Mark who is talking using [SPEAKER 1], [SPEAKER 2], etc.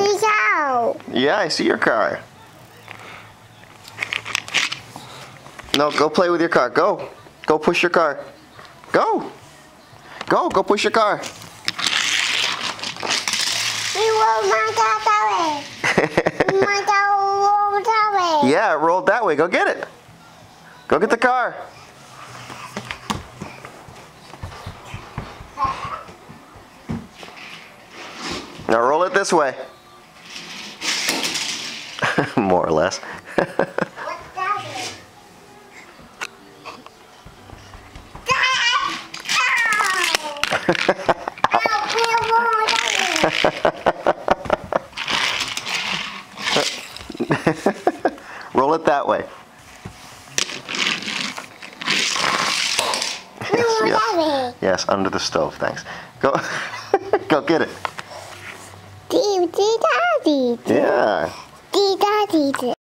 [SPEAKER 1] see how.
[SPEAKER 2] Yeah, I see your car. No, go play with your car. Go. Go push your car. Go. Go push your car.
[SPEAKER 1] We roll my car that way. My car roll that way.
[SPEAKER 2] Yeah, it rolled that way. Go get it. Go get the car. Now roll it this way. More or less.
[SPEAKER 1] What's that
[SPEAKER 2] Roll it that way. Yes, yes, under the stove, thanks. Go, go get it.
[SPEAKER 1] Daddy.
[SPEAKER 2] Yeah.
[SPEAKER 1] Daddy.